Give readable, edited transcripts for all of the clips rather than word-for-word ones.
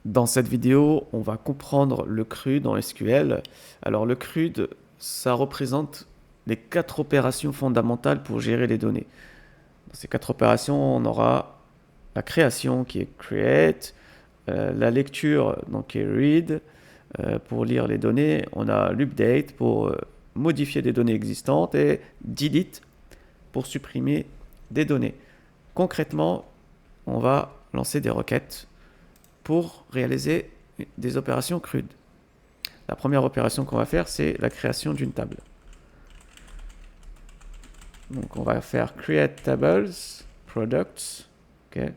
Dans cette vidéo, on va comprendre le CRUD en SQL. Alors le CRUD, ça représente les 4 opérations fondamentales pour gérer les données. Dans ces 4 opérations, on aura la création qui est create, la lecture donc qui est read, pour lire les données, on a l'update pour modifier des données existantes et delete pour supprimer des données. Concrètement, on va lancer des requêtes pour réaliser des opérations CRUD. La première opération qu'on va faire, c'est la création d'une table. Donc on va faire create tables, products. Okay.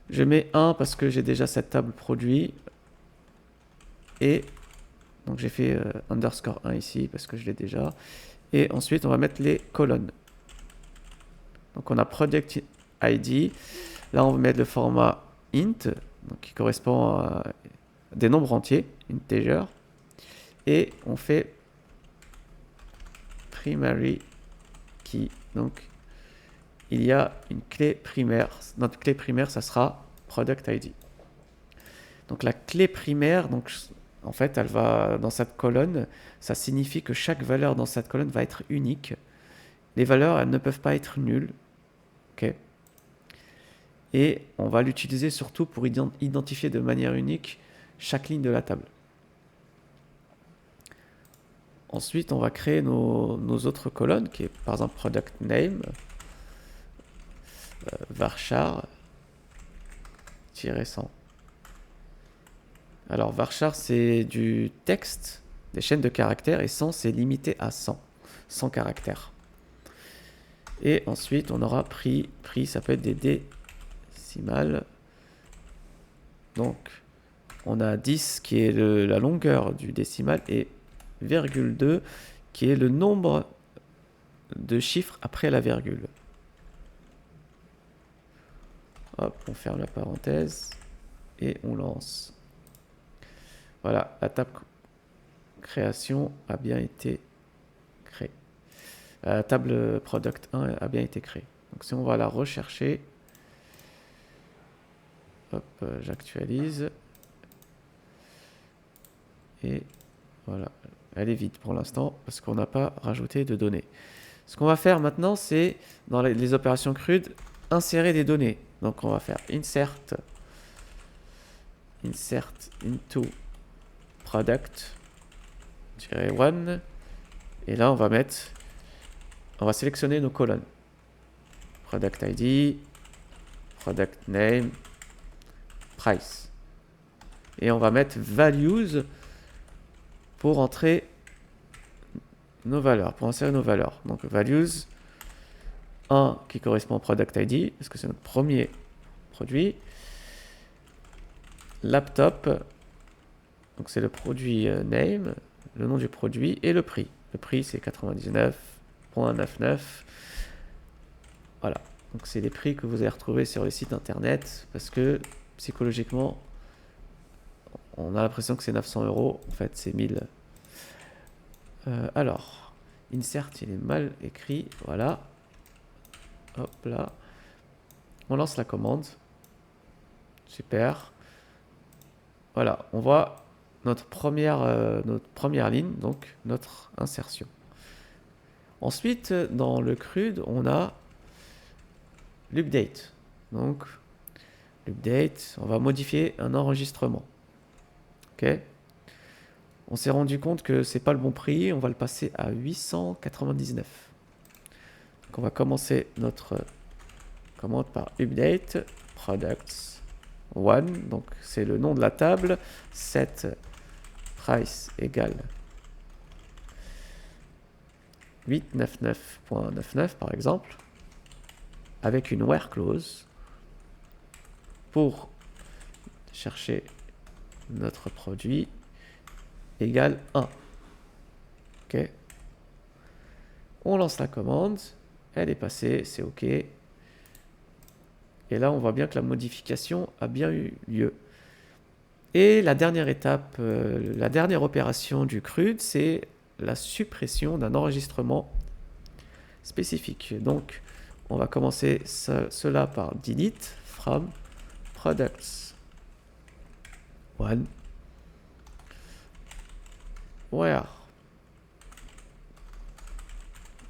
Je mets 1 parce que j'ai déjà cette table produit. Et donc j'ai fait underscore 1 ici parce que je l'ai déjà. Et ensuite on va mettre les colonnes. Donc on a product ID. Là on va mettre le format int, donc qui correspond à des nombres entiers, integer. Et on fait primary key. Donc il y a une clé primaire. Notre clé primaire, ça sera product ID. Donc la clé primaire, donc en fait, elle va dans cette colonne. Ça signifie que chaque valeur dans cette colonne va être unique. Les valeurs, elles ne peuvent pas être nulles. Okay. Et on va l'utiliser surtout pour identifier de manière unique chaque ligne de la table. Ensuite, on va créer nos autres colonnes, qui est par exemple product name, varchar, -100. Alors varchar, c'est du texte, des chaînes de caractères, et 100, c'est limité à 100 caractères. Et ensuite, on aura prix, ça peut être des décimales. Donc, on a 10 qui est la longueur du décimal et 0,2 qui est le nombre de chiffres après la virgule. Hop, on ferme la parenthèse et on lance. Voilà, la table création a bien été créée. La table product 1 a bien été créée. Donc si on va la rechercher, hop, j'actualise. Et voilà, elle est vide pour l'instant parce qu'on n'a pas rajouté de données. Ce qu'on va faire maintenant, c'est dans les opérations CRUD, insérer des données. Donc on va faire insert into product-1. Et là, on va sélectionner nos colonnes. Product ID, product name, price. Et on va mettre values pour entrer nos valeurs, pour insérer nos valeurs. Donc values 1 qui correspond au product ID, parce que c'est notre premier produit. Laptop, donc c'est le produit name, le nom du produit et le prix. Le prix c'est 99,99. Voilà, donc c'est les prix que vous allez retrouver sur les sites internet, parce que psychologiquement, on a l'impression que c'est 900 €, en fait c'est 1000. Alors, insert, il est mal écrit, voilà. Hop là. On lance la commande. Super. Voilà, on voit notre première ligne, donc notre insertion. Ensuite, dans le CRUD, on a l'update. Donc, l'update, on va modifier un enregistrement. Ok. On s'est rendu compte que c'est pas le bon prix, on va le passer à 899. Donc on va commencer notre commande par update products 1, donc c'est le nom de la table, set price égale 899.99 par exemple, avec une where clause pour chercher notre produit égale 1. Ok. On lance la commande, elle est passée, c'est ok. Et là, on voit bien que la modification a bien eu lieu. Et la dernière étape, la dernière opération du CRUD, c'est la suppression d'un enregistrement spécifique. Donc, on va commencer cela par delete from products one where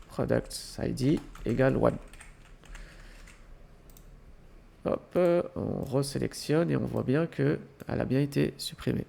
product ID égale 1. Hop, on resélectionne et on voit bien qu'elle a bien été supprimée.